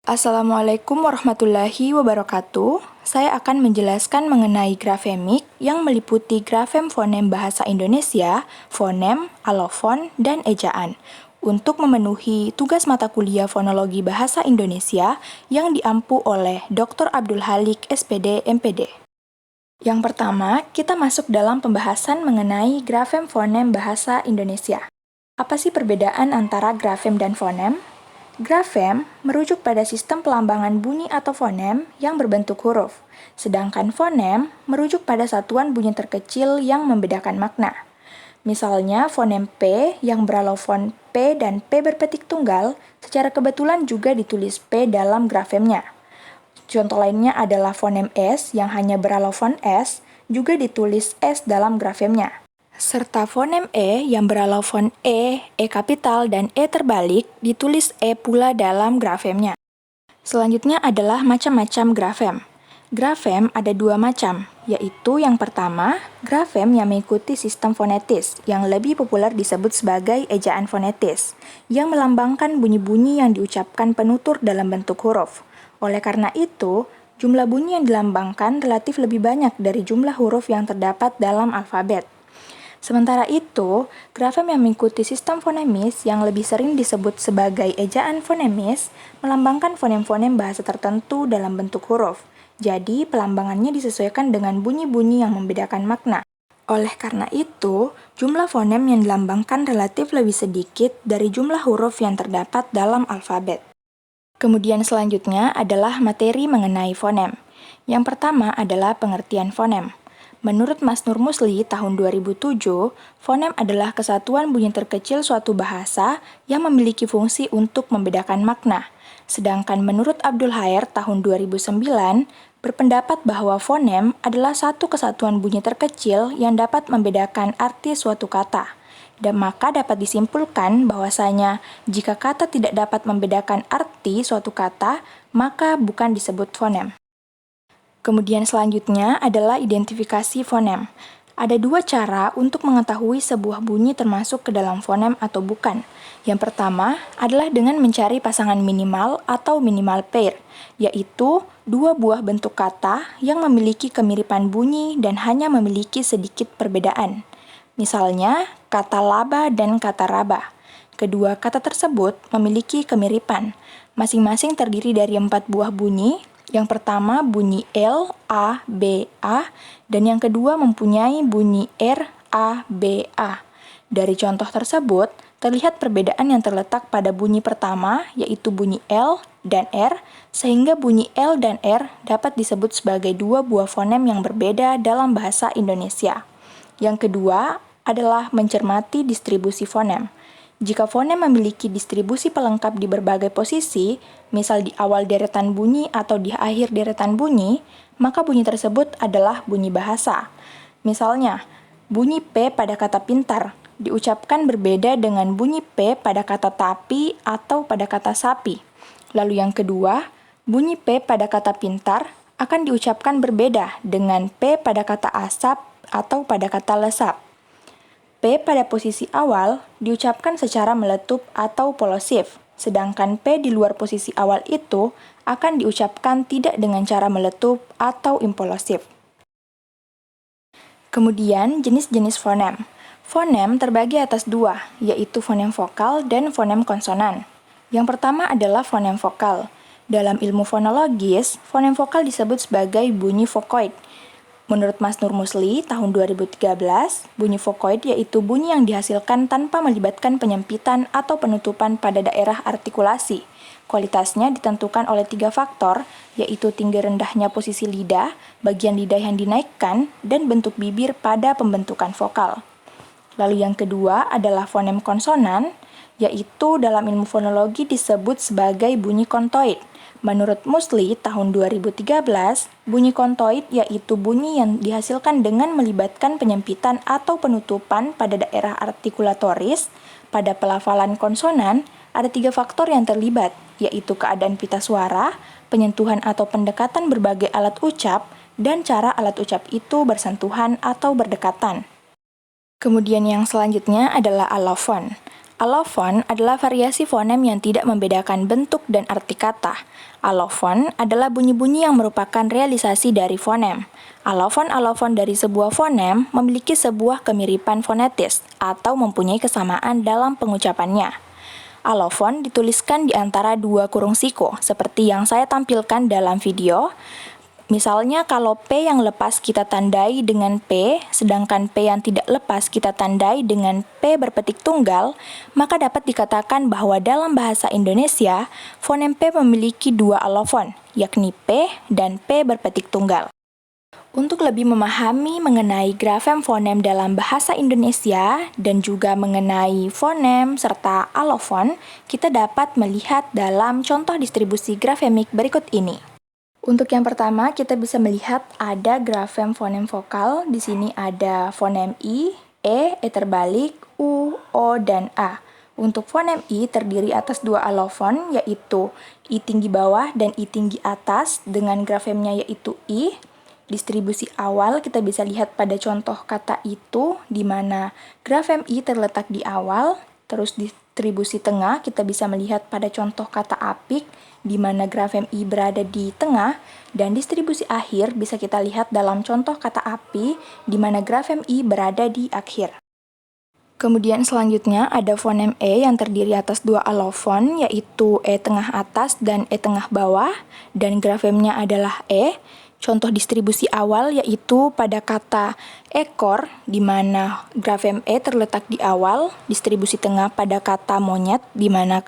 Assalamualaikum warahmatullahi wabarakatuh. Saya akan menjelaskan mengenai grafemik yang meliputi grafem fonem bahasa Indonesia, fonem, alofon, dan ejaan untuk memenuhi tugas mata kuliah fonologi bahasa Indonesia yang diampu oleh Dr. Abdul Halik, SPD, MPD. Yang pertama, kita masuk dalam pembahasan mengenai grafem fonem bahasa Indonesia. Apa sih perbedaan antara grafem dan fonem? Grafem merujuk pada sistem pelambangan bunyi atau fonem yang berbentuk huruf, sedangkan fonem merujuk pada satuan bunyi terkecil yang membedakan makna. Misalnya, fonem P yang beralofon P dan P berpetik tunggal secara kebetulan juga ditulis P dalam grafemnya. Contoh lainnya adalah fonem S yang hanya beralofon S, juga ditulis S dalam grafemnya. Serta fonem E yang beralofon E kapital, dan E terbalik ditulis E pula dalam grafemnya. Selanjutnya adalah macam-macam grafem. Grafem ada dua macam, yaitu yang pertama, grafem yang mengikuti sistem fonetis, yang lebih populer disebut sebagai ejaan fonetis, yang melambangkan bunyi-bunyi yang diucapkan penutur dalam bentuk huruf. Oleh karena itu, jumlah bunyi yang dilambangkan relatif lebih banyak dari jumlah huruf yang terdapat dalam alfabet. Sementara itu, grafem yang mengikuti sistem fonemis yang lebih sering disebut sebagai ejaan fonemis melambangkan fonem-fonem bahasa tertentu dalam bentuk huruf. Jadi, pelambangannya disesuaikan dengan bunyi-bunyi yang membedakan makna. Oleh karena itu, jumlah fonem yang dilambangkan relatif lebih sedikit dari jumlah huruf yang terdapat dalam alfabet. Kemudian selanjutnya adalah materi mengenai fonem. Yang pertama adalah pengertian fonem. Menurut Mas Nur Musli tahun 2007, fonem adalah kesatuan bunyi terkecil suatu bahasa yang memiliki fungsi untuk membedakan makna. Sedangkan menurut Abdul Hair tahun 2009, berpendapat bahwa fonem adalah satu kesatuan bunyi terkecil yang dapat membedakan arti suatu kata. Dan maka dapat disimpulkan bahwasanya jika kata tidak dapat membedakan arti suatu kata, maka bukan disebut fonem. Kemudian selanjutnya adalah identifikasi fonem. Ada dua cara untuk mengetahui sebuah bunyi termasuk ke dalam fonem atau bukan. Yang pertama adalah dengan mencari pasangan minimal atau minimal pair, yaitu dua buah bentuk kata yang memiliki kemiripan bunyi dan hanya memiliki sedikit perbedaan. Misalnya, kata laba dan kata raba. Kedua kata tersebut memiliki kemiripan. Masing-masing terdiri dari 4 buah bunyi. Yang pertama bunyi L, A, B, A, dan yang kedua mempunyai bunyi R, A, B, A. Dari contoh tersebut, terlihat perbedaan yang terletak pada bunyi pertama, yaitu bunyi L dan R, sehingga bunyi L dan R dapat disebut sebagai dua buah fonem yang berbeda dalam bahasa Indonesia. Yang kedua adalah mencermati distribusi fonem. Jika fonem memiliki distribusi pelengkap di berbagai posisi, misal di awal deretan bunyi atau di akhir deretan bunyi, maka bunyi tersebut adalah bunyi bahasa. Misalnya, bunyi P pada kata pintar diucapkan berbeda dengan bunyi P pada kata tapi atau pada kata sapi. Lalu yang kedua, bunyi P pada kata pintar akan diucapkan berbeda dengan P pada kata asap atau pada kata lesap. P pada posisi awal diucapkan secara meletup atau polosif, sedangkan P di luar posisi awal itu akan diucapkan tidak dengan cara meletup atau implosif. Kemudian, jenis-jenis fonem. Fonem terbagi atas dua, yaitu fonem vokal dan fonem konsonan. Yang pertama adalah fonem vokal. Dalam ilmu fonologis, fonem vokal disebut sebagai bunyi vokoid. Menurut Mas Nur Musli, tahun 2013, bunyi vokoid yaitu bunyi yang dihasilkan tanpa melibatkan penyempitan atau penutupan pada daerah artikulasi. Kualitasnya ditentukan oleh 3 faktor, yaitu tinggi rendahnya posisi lidah, bagian lidah yang dinaikkan, dan bentuk bibir pada pembentukan vokal. Lalu yang kedua adalah fonem konsonan, yaitu dalam ilmu fonologi disebut sebagai bunyi kontoid. Menurut Musli, tahun 2013, bunyi kontoid yaitu bunyi yang dihasilkan dengan melibatkan penyempitan atau penutupan pada daerah artikulatoris. Pada pelafalan konsonan, ada 3 faktor yang terlibat, yaitu keadaan pita suara, penyentuhan atau pendekatan berbagai alat ucap, dan cara alat ucap itu bersentuhan atau berdekatan. Kemudian yang selanjutnya adalah alofon. Alofon adalah variasi fonem yang tidak membedakan bentuk dan arti kata. Alofon adalah bunyi-bunyi yang merupakan realisasi dari fonem. Alofon-alofon dari sebuah fonem memiliki sebuah kemiripan fonetis atau mempunyai kesamaan dalam pengucapannya. Alofon dituliskan di antara dua kurung siku, seperti yang saya tampilkan dalam video. Misalnya kalau P yang lepas kita tandai dengan P, sedangkan P yang tidak lepas kita tandai dengan P berpetik tunggal, maka dapat dikatakan bahwa dalam bahasa Indonesia, fonem P memiliki dua alofon, yakni P dan P berpetik tunggal. Untuk lebih memahami mengenai grafem fonem dalam bahasa Indonesia dan juga mengenai fonem serta alofon, kita dapat melihat dalam contoh distribusi grafemik berikut ini. Untuk yang pertama, kita bisa melihat ada grafem fonem vokal. Di sini ada fonem I, E terbalik, U, O, dan A. Untuk fonem I terdiri atas dua alofon, yaitu I tinggi bawah dan I tinggi atas, dengan grafemnya yaitu I. Distribusi awal kita bisa lihat pada contoh kata itu, di mana grafem I terletak di awal. Terus distribusi tengah kita bisa melihat pada contoh kata apik, di mana grafem I berada di tengah, dan distribusi akhir bisa kita lihat dalam contoh kata api, di mana grafem I berada di akhir. Kemudian selanjutnya ada fonem E yang terdiri atas dua alofon, yaitu E tengah atas dan E tengah bawah, dan grafemnya adalah E. Contoh distribusi awal yaitu pada kata ekor, di mana grafem E terletak di awal, distribusi tengah pada kata monyet, di mana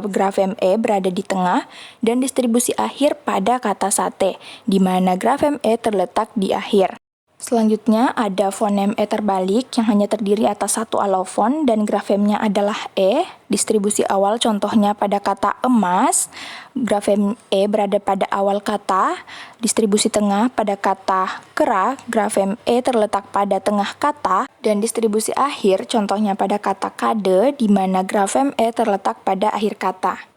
grafem E berada di tengah, dan distribusi akhir pada kata sate, di mana grafem E terletak di akhir. Selanjutnya ada fonem E terbalik yang hanya terdiri atas satu alofon dan grafemnya adalah E. Distribusi awal contohnya pada kata emas, grafem E berada pada awal kata. Distribusi tengah pada kata kera, grafem E terletak pada tengah kata. Dan distribusi akhir contohnya pada kata kade, di mana grafem E terletak pada akhir kata.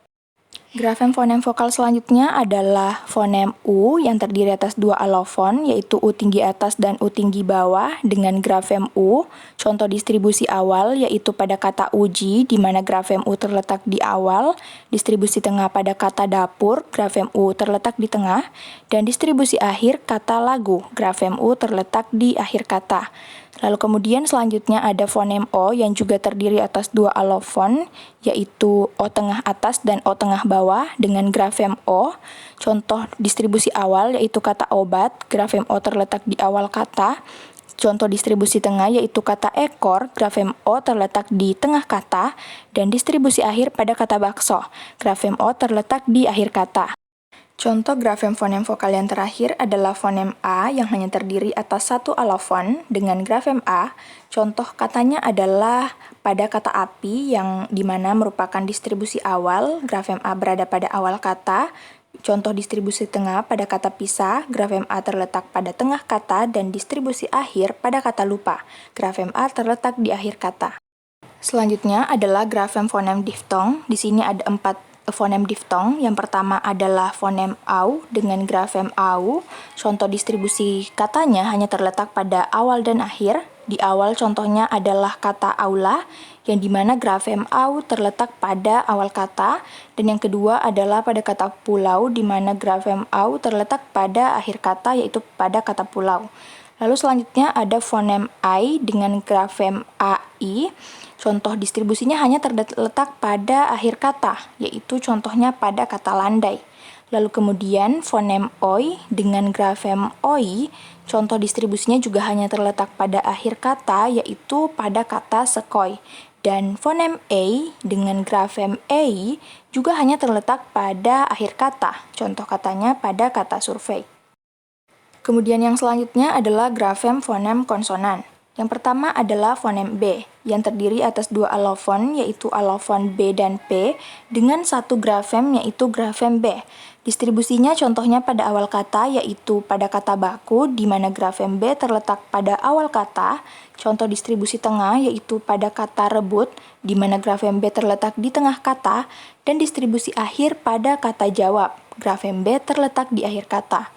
Grafem fonem vokal selanjutnya adalah fonem U yang terdiri atas dua alofon, yaitu U tinggi atas dan U tinggi bawah, dengan grafem U. Contoh distribusi awal yaitu pada kata uji, di mana grafem U terletak di awal, distribusi tengah pada kata dapur, grafem U terletak di tengah, dan distribusi akhir kata lagu, grafem U terletak di akhir kata. Lalu kemudian selanjutnya ada fonem O yang juga terdiri atas dua alofon, yaitu O tengah atas dan O tengah bawah, dengan grafem O. Contoh distribusi awal yaitu kata obat, grafem O terletak di awal kata. Contoh distribusi tengah yaitu kata ekor, grafem O terletak di tengah kata. Dan distribusi akhir pada kata bakso, grafem O terletak di akhir kata. Contoh grafem fonem vokal yang terakhir adalah fonem A yang hanya terdiri atas satu alofon dengan grafem A. Contoh katanya adalah pada kata api yang dimana merupakan distribusi awal, grafem A berada pada awal kata. Contoh distribusi tengah pada kata pisah, grafem A terletak pada tengah kata, dan distribusi akhir pada kata lupa, grafem A terletak di akhir kata. Selanjutnya adalah grafem fonem diftong. Di sini ada 4 fonem diftong. Yang pertama adalah fonem au dengan grafem au. Contoh distribusi katanya hanya terletak pada awal dan akhir. Di awal contohnya adalah kata aula, yang dimana grafem au terletak pada awal kata. Dan yang kedua adalah pada kata pulau, di mana grafem au terletak pada akhir kata, yaitu pada kata pulau. Lalu selanjutnya ada fonem ai dengan grafem ai. Contoh distribusinya hanya terletak pada akhir kata, yaitu contohnya pada kata landai. Lalu kemudian fonem oi dengan grafem oi, contoh distribusinya juga hanya terletak pada akhir kata, yaitu pada kata sekoi. Dan fonem ei dengan grafem ei juga hanya terletak pada akhir kata, contoh katanya pada kata survei. Kemudian yang selanjutnya adalah grafem fonem konsonan. Yang pertama adalah fonem B, yang terdiri atas dua alofon, yaitu alofon B dan P, dengan satu grafem, yaitu grafem B. Distribusinya contohnya pada awal kata, yaitu pada kata baku, di mana grafem B terletak pada awal kata. Contoh distribusi tengah, yaitu pada kata rebut, di mana grafem B terletak di tengah kata. Dan distribusi akhir pada kata jawab, grafem B terletak di akhir kata.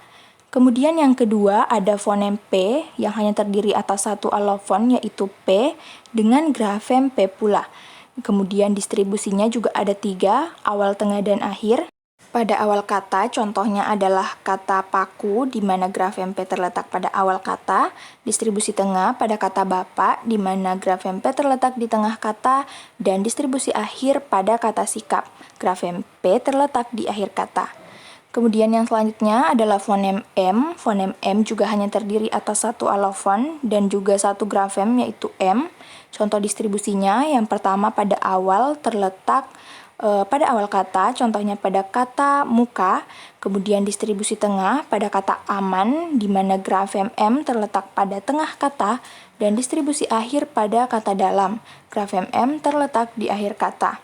Kemudian yang kedua ada fonem P yang hanya terdiri atas satu alofon, yaitu P, dengan grafem P pula. Kemudian distribusinya juga ada 3, awal, tengah, dan akhir. Pada awal kata, contohnya adalah kata paku, di mana grafem P terletak pada awal kata. Distribusi tengah pada kata bapak, di mana grafem P terletak di tengah kata. Dan distribusi akhir pada kata sikap, grafem P terletak di akhir kata. Kemudian yang selanjutnya adalah fonem M. Fonem M juga hanya terdiri atas satu alofon dan juga satu grafem, yaitu M. Contoh distribusinya, yang pertama pada awal terletak pada awal kata, contohnya pada kata muka. Kemudian distribusi tengah pada kata aman, di mana grafem M terletak pada tengah kata. Dan distribusi akhir pada kata dalam, grafem M terletak di akhir kata.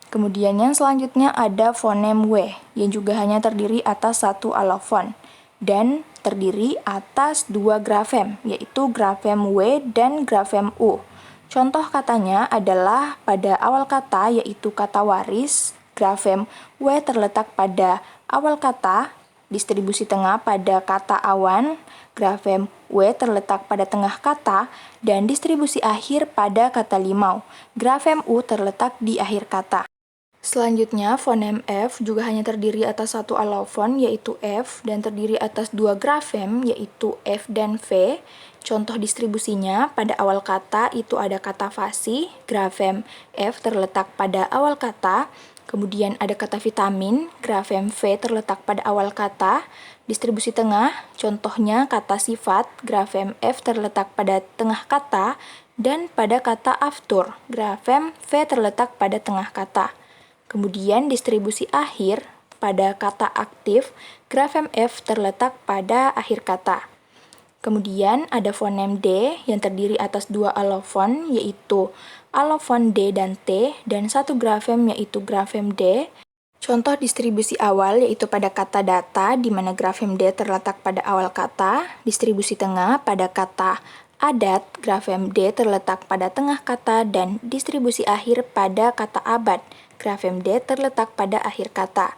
Kemudian yang selanjutnya ada fonem W, yang juga hanya terdiri atas satu alofon dan terdiri atas dua grafem, yaitu grafem W dan grafem U. Contoh katanya adalah pada awal kata, yaitu kata waris, grafem W terletak pada awal kata. Distribusi tengah pada kata awan, grafem W terletak pada tengah kata. Dan distribusi akhir pada kata limau, grafem U terletak di akhir kata. Selanjutnya, fonem F juga hanya terdiri atas satu alofon, yaitu F, dan terdiri atas dua grafem, yaitu F dan V. Contoh distribusinya, pada awal kata itu ada kata fasih, grafem F terletak pada awal kata. Kemudian ada kata vitamin, grafem V terletak pada awal kata. Distribusi tengah, contohnya kata sifat, grafem F terletak pada tengah kata. Dan pada kata aftur, grafem V terletak pada tengah kata. Kemudian distribusi akhir pada kata aktif, grafem F terletak pada akhir kata. Kemudian ada fonem D yang terdiri atas dua alofon, yaitu alofon D dan T, dan satu grafem, yaitu grafem D. Contoh distribusi awal yaitu pada kata data, di mana grafem D terletak pada awal kata. Distribusi tengah pada kata adat, grafem D terletak pada tengah kata. Dan distribusi akhir pada kata abad, grafem D terletak pada akhir kata.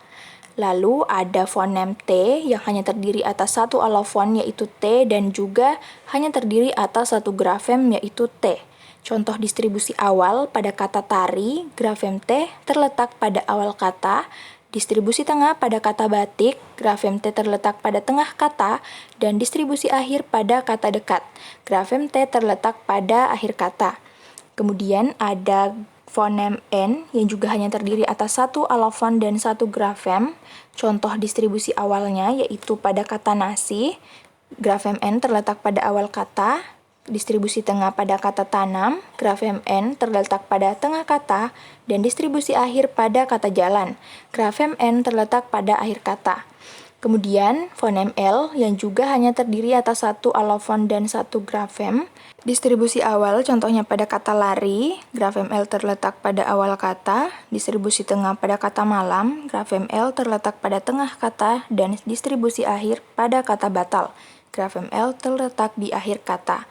Lalu ada fonem T yang hanya terdiri atas satu alofon, yaitu T, dan juga hanya terdiri atas satu grafem, yaitu T. Contoh distribusi awal pada kata tari, grafem T terletak pada awal kata. Distribusi tengah pada kata batik, grafem T terletak pada tengah kata. Dan distribusi akhir pada kata dekat, grafem T terletak pada akhir kata. Kemudian ada fonem N yang juga hanya terdiri atas satu alofon dan satu grafem. Contoh distribusi awalnya yaitu pada kata nasi, grafem N terletak pada awal kata. Distribusi tengah pada kata tanam, grafem N terletak pada tengah kata. Dan distribusi akhir pada kata jalan, grafem N terletak pada akhir kata. Kemudian fonem L yang juga hanya terdiri atas satu alofon dan satu grafem. Distribusi awal contohnya pada kata lari, grafem L terletak pada awal kata. Distribusi tengah pada kata malam, grafem L terletak pada tengah kata. Dan distribusi akhir pada kata batal, grafem L terletak di akhir kata.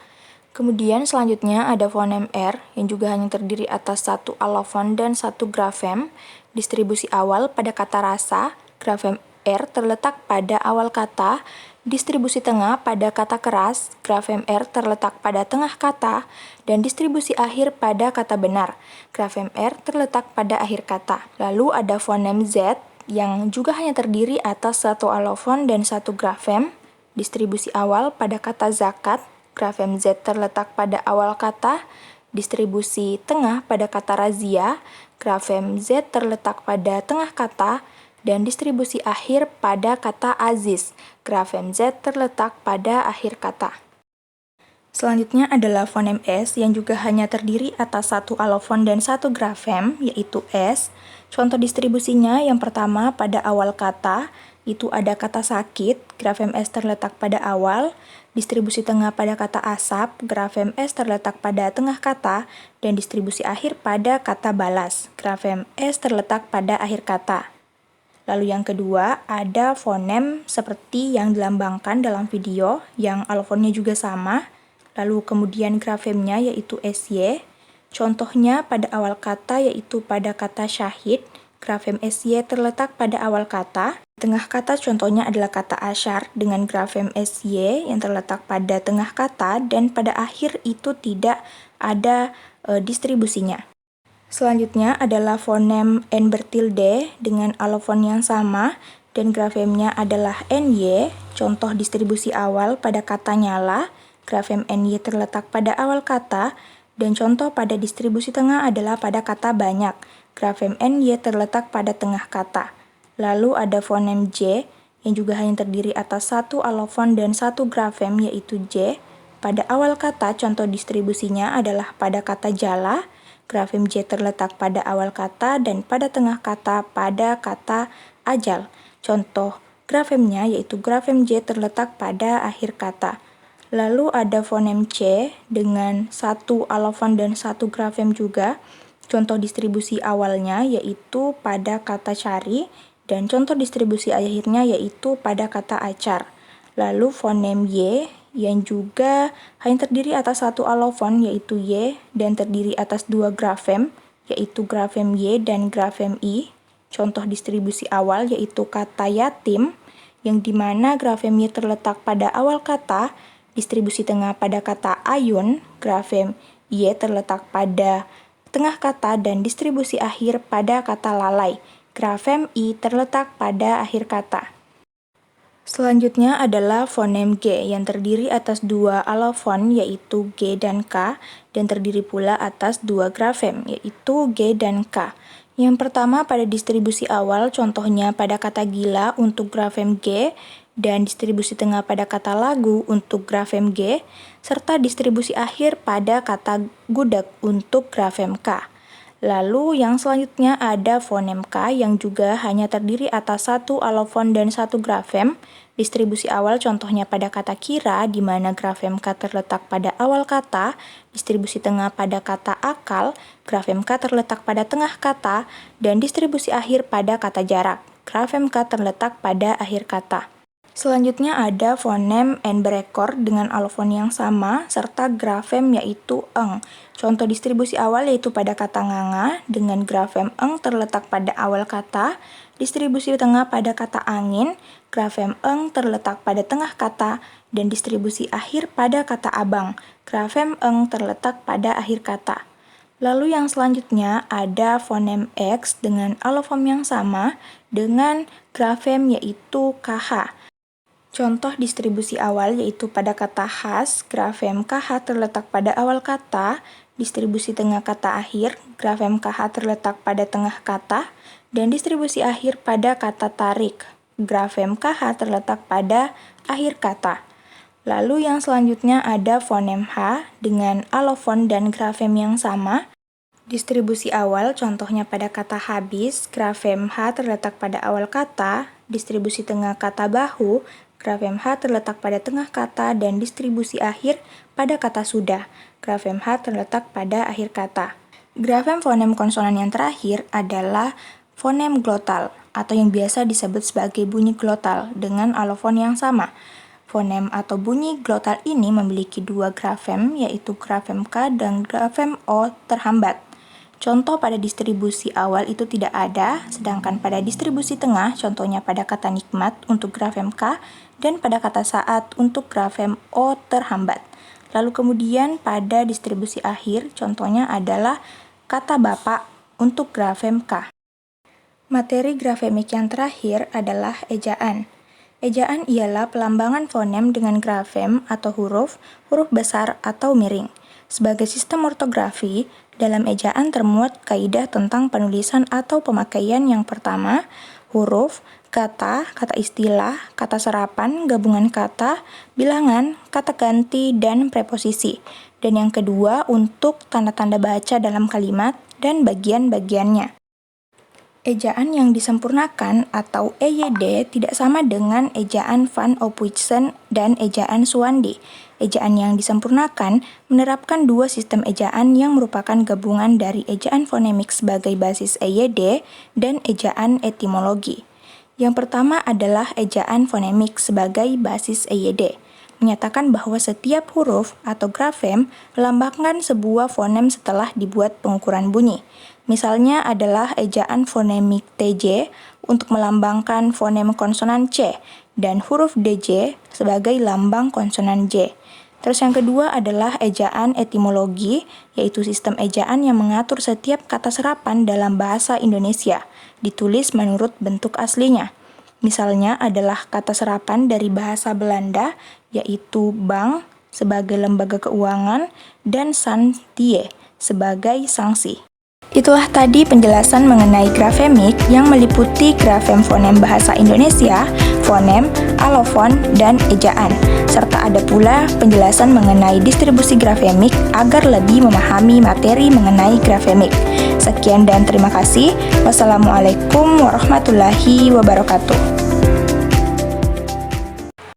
Kemudian selanjutnya ada fonem R yang juga hanya terdiri atas satu alofon dan satu grafem. Distribusi awal pada kata rasa, grafem R terletak pada awal kata. Distribusi tengah pada kata keras, grafem R terletak pada tengah kata. Dan distribusi akhir pada kata benar, grafem R terletak pada akhir kata. Lalu ada fonem Z yang juga hanya terdiri atas satu alofon dan satu grafem. Distribusi awal pada kata zakat, grafem Z terletak pada awal kata. Distribusi tengah pada kata razia, grafem Z terletak pada tengah kata. Dan distribusi akhir pada kata aziz, grafem Z terletak pada akhir kata. Selanjutnya adalah fonem S yang juga hanya terdiri atas satu alofon dan satu grafem, yaitu S. Contoh distribusinya yang pertama pada awal kata, itu ada kata sakit, grafem S terletak pada awal. Distribusi tengah pada kata asap, grafem S terletak pada tengah kata. Dan distribusi akhir pada kata balas, grafem S terletak pada akhir kata. Lalu yang kedua, ada fonem seperti yang dilambangkan dalam video, yang alofonnya juga sama. Lalu kemudian grafemnya yaitu SY. Contohnya pada awal kata yaitu pada kata syahid, grafem SY terletak pada awal kata. Tengah kata contohnya adalah kata asyar dengan grafem SY yang terletak pada tengah kata, dan pada akhir itu tidak ada distribusinya. Selanjutnya adalah fonem N bertilde dengan alofon yang sama dan grafemnya adalah NY, contoh distribusi awal pada kata nyala, grafem NY terletak pada awal kata, dan contoh pada distribusi tengah adalah pada kata banyak, grafem NY terletak pada tengah kata. Lalu ada fonem J yang juga hanya terdiri atas satu alofon dan satu grafem yaitu J. Pada awal kata, contoh distribusinya adalah pada kata jala, grafem J terletak pada awal kata dan pada tengah kata pada kata ajal. Contoh grafemnya yaitu grafem J terletak pada akhir kata. Lalu ada fonem C dengan satu alofon dan satu grafem juga. Contoh distribusi awalnya yaitu pada kata cari dan contoh distribusi akhirnya yaitu pada kata acar. Lalu fonem Y yang juga hanya terdiri atas satu alofon yaitu Y dan terdiri atas dua grafem yaitu grafem Y dan grafem I. Contoh distribusi awal yaitu kata yatim yang dimana grafem Y terletak pada awal kata, distribusi tengah pada kata ayun, grafem Y terletak pada tengah kata dan distribusi akhir pada kata lalai, grafem I terletak pada akhir kata. Selanjutnya adalah fonem G yang terdiri atas dua alofon yaitu G dan K dan terdiri pula atas dua grafem yaitu G dan K. Yang pertama pada distribusi awal contohnya pada kata gila untuk grafem G dan distribusi tengah pada kata lagu untuk grafem G serta distribusi akhir pada kata gudeg untuk grafem K. Lalu yang selanjutnya ada fonem K yang juga hanya terdiri atas satu alofon dan satu grafem. Distribusi awal contohnya pada kata kira di mana grafem K terletak pada awal kata, distribusi tengah pada kata akal, grafem K terletak pada tengah kata, dan distribusi akhir pada kata jarak. Grafem K terletak pada akhir kata. Selanjutnya ada fonem N berekor dengan alofon yang sama serta grafem yaitu eng. Contoh distribusi awal yaitu pada kata nganga dengan grafem eng terletak pada awal kata, distribusi tengah pada kata angin, grafem eng terletak pada tengah kata, dan distribusi akhir pada kata abang, grafem eng terletak pada akhir kata. Lalu yang selanjutnya ada fonem X dengan alofon yang sama dengan grafem yaitu KH. Contoh distribusi awal yaitu pada kata khas, grafem KH terletak pada awal kata, distribusi tengah kata akhir, grafem KH terletak pada tengah kata, dan distribusi akhir pada kata tarik, grafem KH terletak pada akhir kata. Lalu yang selanjutnya ada fonem H dengan alofon dan grafem yang sama. Distribusi awal contohnya pada kata habis, grafem H terletak pada awal kata, distribusi tengah kata bahu, grafem H terletak pada tengah kata, dan distribusi akhir pada kata sudah, grafem H terletak pada akhir kata. Grafem fonem konsonan yang terakhir adalah fonem glotal atau yang biasa disebut sebagai bunyi glotal dengan alofon yang sama. Fonem atau bunyi glotal ini memiliki dua grafem yaitu grafem K dan grafem O terhambat. Contoh pada distribusi awal itu tidak ada, sedangkan pada distribusi tengah, contohnya pada kata nikmat untuk grafem K dan pada kata saat untuk grafem O terhambat. Lalu kemudian pada distribusi akhir, contohnya adalah kata bapak untuk grafem K. Materi grafemik yang terakhir adalah ejaan. Ejaan ialah pelambangan fonem dengan grafem atau huruf besar atau miring. Sebagai sistem ortografi, dalam ejaan termuat kaidah tentang penulisan atau pemakaian yang pertama, huruf, kata istilah, kata serapan, gabungan kata, bilangan, kata ganti, dan preposisi. Dan yang kedua untuk tanda-tanda baca dalam kalimat dan bagian-bagiannya. Ejaan yang disempurnakan atau EYD tidak sama dengan ejaan Van Ophuijsen dan ejaan Suwandi. Ejaan yang disempurnakan menerapkan dua sistem ejaan yang merupakan gabungan dari ejaan fonemik sebagai basis EYD dan ejaan etimologi. Yang pertama adalah ejaan fonemik sebagai basis EYD, menyatakan bahwa setiap huruf atau grafem melambangkan sebuah fonem setelah dibuat pengukuran bunyi. Misalnya adalah ejaan fonemik TJ untuk melambangkan fonem konsonan C dan huruf DJ sebagai lambang konsonan J. Terus yang kedua adalah ejaan etimologi, yaitu sistem ejaan yang mengatur setiap kata serapan dalam bahasa Indonesia, ditulis menurut bentuk aslinya. Misalnya adalah kata serapan dari bahasa Belanda, yaitu bank sebagai lembaga keuangan dan santie sebagai sanksi. Itulah tadi penjelasan mengenai grafemik yang meliputi grafem fonem bahasa Indonesia, fonem, alofon, dan ejaan. Serta ada pula penjelasan mengenai distribusi grafemik agar lebih memahami materi mengenai grafemik. Sekian dan terima kasih. Wassalamualaikum warahmatullahi wabarakatuh.